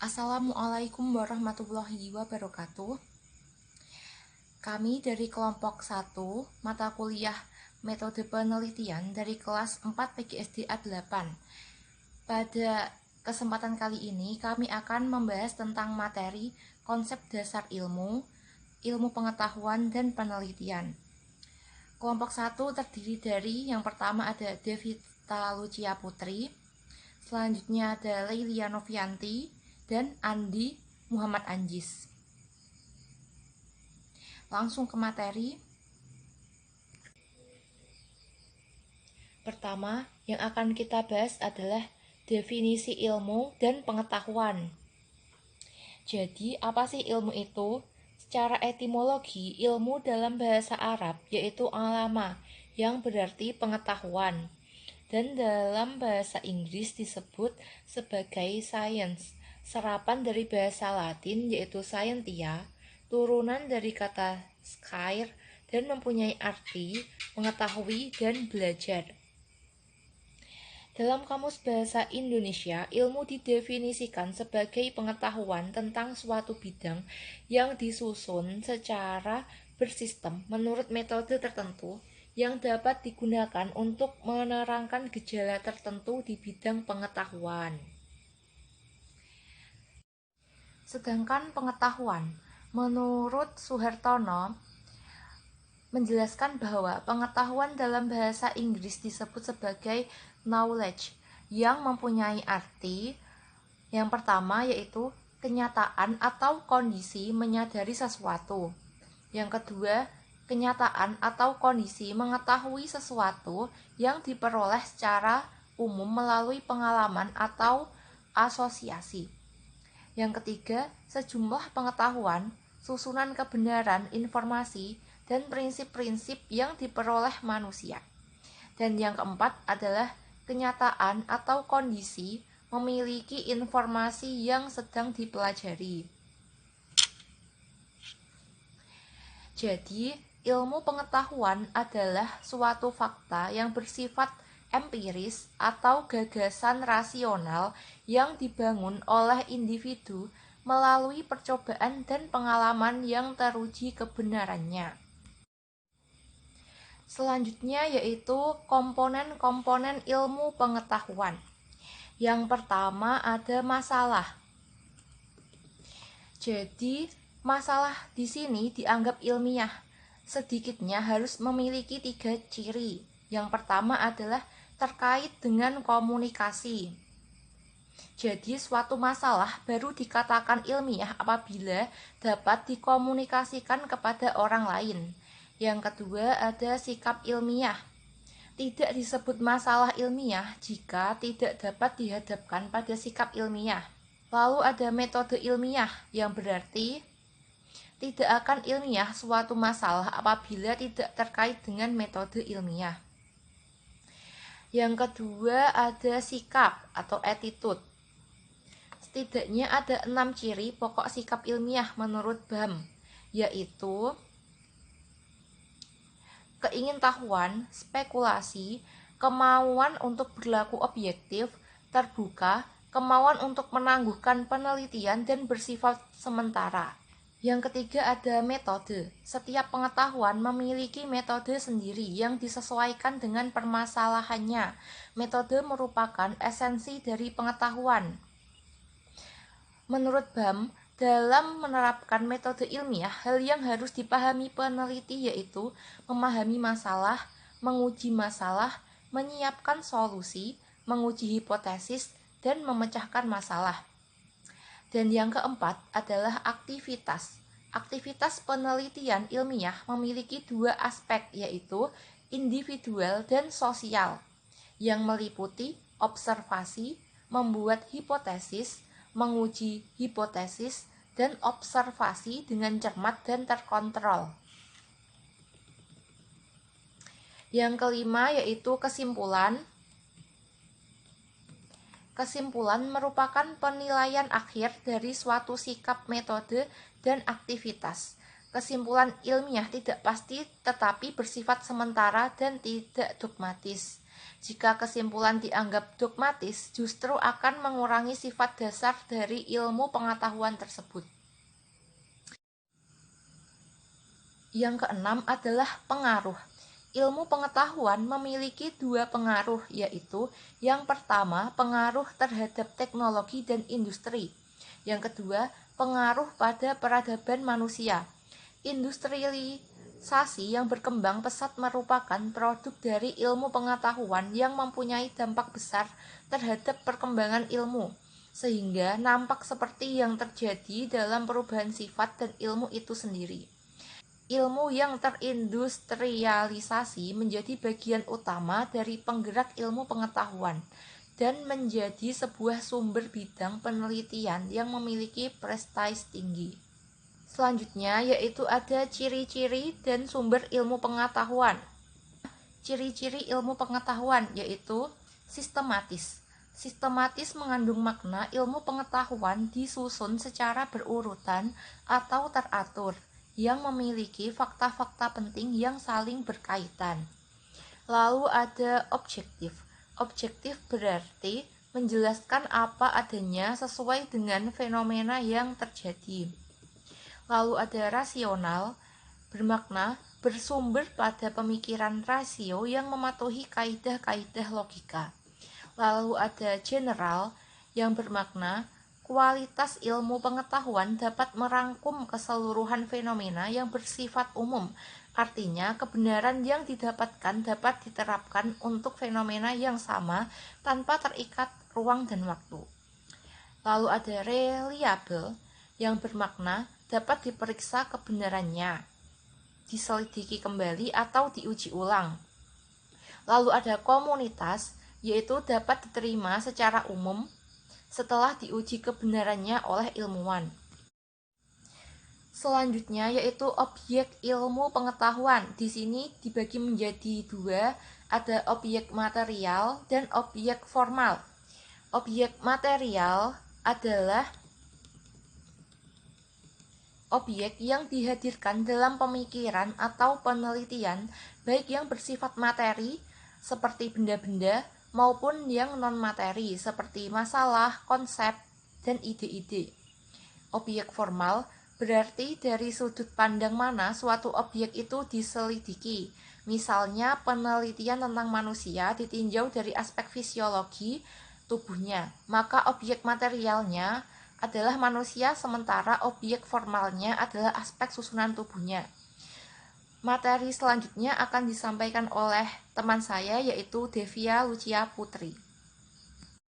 Assalamualaikum warahmatullahi wabarakatuh. Kami dari kelompok 1 mata kuliah metode penelitian dari kelas 4 PGSD A8. Pada kesempatan kali ini kami akan membahas tentang materi konsep dasar ilmu, ilmu pengetahuan dan penelitian. Kelompok 1 terdiri dari yang pertama ada Devita Lucia Putri, selanjutnya ada Leilia Novianti, dan Andi Muhammad Anjis. Langsung ke materi. Pertama, yang akan kita bahas adalah definisi ilmu dan pengetahuan. Jadi, apa sih ilmu itu? Secara etimologi, ilmu dalam bahasa Arab yaitu alama, yang berarti pengetahuan. Dan dalam bahasa Inggris disebut sebagai science, serapan dari bahasa Latin yaitu scientia, turunan dari kata scire dan mempunyai arti mengetahui dan belajar. Dalam Kamus Bahasa Indonesia, ilmu didefinisikan sebagai pengetahuan tentang suatu bidang yang disusun secara bersistem menurut metode tertentu yang dapat digunakan untuk menerangkan gejala tertentu di bidang pengetahuan. Sedangkan pengetahuan, menurut Suhartono, menjelaskan bahwa pengetahuan dalam bahasa Inggris disebut sebagai knowledge, yang mempunyai arti yang pertama yaitu kenyataan atau kondisi menyadari sesuatu. Yang kedua, kenyataan atau kondisi mengetahui sesuatu yang diperoleh secara umum melalui pengalaman atau asosiasi. Yang ketiga, sejumlah pengetahuan, susunan kebenaran informasi, dan prinsip-prinsip yang diperoleh manusia. Dan yang keempat adalah kenyataan atau kondisi memiliki informasi yang sedang dipelajari. Jadi, ilmu pengetahuan adalah suatu fakta yang bersifat empiris atau gagasan rasional yang dibangun oleh individu melalui percobaan dan pengalaman yang teruji kebenarannya. Selanjutnya yaitu komponen-komponen ilmu pengetahuan. Yang pertama ada masalah. Jadi, masalah di sini dianggap ilmiah. Sedikitnya harus memiliki 3 ciri. Yang pertama adalah terkait dengan komunikasi. Jadi, suatu masalah baru dikatakan ilmiah apabila dapat dikomunikasikan kepada orang lain. Yang kedua ada sikap ilmiah. Tidak disebut masalah ilmiah jika tidak dapat dihadapkan pada sikap ilmiah. Lalu ada metode ilmiah, yang berarti tidak akan ilmiah suatu masalah apabila tidak terkait dengan metode ilmiah. Yang kedua ada sikap atau attitude. Setidaknya ada 6 ciri pokok sikap ilmiah menurut BAM, yaitu keingintahuan, spekulasi, kemauan untuk berlaku objektif, terbuka, kemauan untuk menangguhkan penelitian dan bersifat sementara. Yang ketiga ada metode. Setiap pengetahuan memiliki metode sendiri yang disesuaikan dengan permasalahannya. Metode merupakan esensi dari pengetahuan. Menurut BAM, dalam menerapkan metode ilmiah, hal yang harus dipahami peneliti yaitu memahami masalah, menguji masalah, menyiapkan solusi, menguji hipotesis, dan memecahkan masalah. Dan yang keempat adalah aktivitas. Aktivitas penelitian ilmiah memiliki 2 aspek yaitu individual dan sosial, yang meliputi observasi, membuat hipotesis, menguji hipotesis, dan observasi dengan cermat dan terkontrol. Yang kelima yaitu kesimpulan. Kesimpulan merupakan penilaian akhir dari suatu sikap, metode, dan aktivitas. Kesimpulan ilmiah tidak pasti tetapi bersifat sementara dan tidak dogmatis. Jika kesimpulan dianggap dogmatis, justru akan mengurangi sifat dasar dari ilmu pengetahuan tersebut. Yang keenam adalah pengaruh. Ilmu pengetahuan memiliki dua pengaruh, yaitu yang pertama, pengaruh terhadap teknologi dan industri. Yang kedua, pengaruh pada peradaban manusia. Industrialisasi yang berkembang pesat merupakan produk dari ilmu pengetahuan yang mempunyai dampak besar terhadap perkembangan ilmu, sehingga nampak seperti yang terjadi dalam perubahan sifat dan ilmu itu sendiri. Ilmu yang terindustrialisasi menjadi bagian utama dari penggerak ilmu pengetahuan dan menjadi sebuah sumber bidang penelitian yang memiliki prestise tinggi. Selanjutnya yaitu ada ciri-ciri dan sumber ilmu pengetahuan. Ciri-ciri ilmu pengetahuan yaitu sistematis. Sistematis mengandung makna ilmu pengetahuan disusun secara berurutan atau teratur yang memiliki fakta-fakta penting yang saling berkaitan. Lalu ada objektif. Objektif berarti menjelaskan apa adanya sesuai dengan fenomena yang terjadi. Lalu ada rasional, bermakna bersumber pada pemikiran rasio yang mematuhi kaidah-kaidah logika. Lalu ada general, yang bermakna kualitas ilmu pengetahuan dapat merangkum keseluruhan fenomena yang bersifat umum. Artinya, kebenaran yang didapatkan dapat diterapkan untuk fenomena yang sama tanpa terikat ruang dan waktu. Lalu ada reliable, yang bermakna dapat diperiksa kebenarannya, diselidiki kembali atau diuji ulang. Lalu ada komunitas, yaitu dapat diterima secara umum setelah diuji kebenarannya oleh ilmuwan. Selanjutnya yaitu objek ilmu pengetahuan. Di sini dibagi menjadi dua, ada objek material dan objek formal. Objek material adalah objek yang dihadirkan dalam pemikiran atau penelitian, baik yang bersifat materi seperti benda-benda maupun yang non-materi seperti masalah, konsep, dan ide-ide. Objek formal berarti dari sudut pandang mana suatu objek itu diselidiki. Misalnya penelitian tentang manusia ditinjau dari aspek fisiologi tubuhnya, maka objek materialnya adalah manusia, sementara objek formalnya adalah aspek susunan tubuhnya. Materi selanjutnya akan disampaikan oleh teman saya, yaitu Devia Lucia Putri.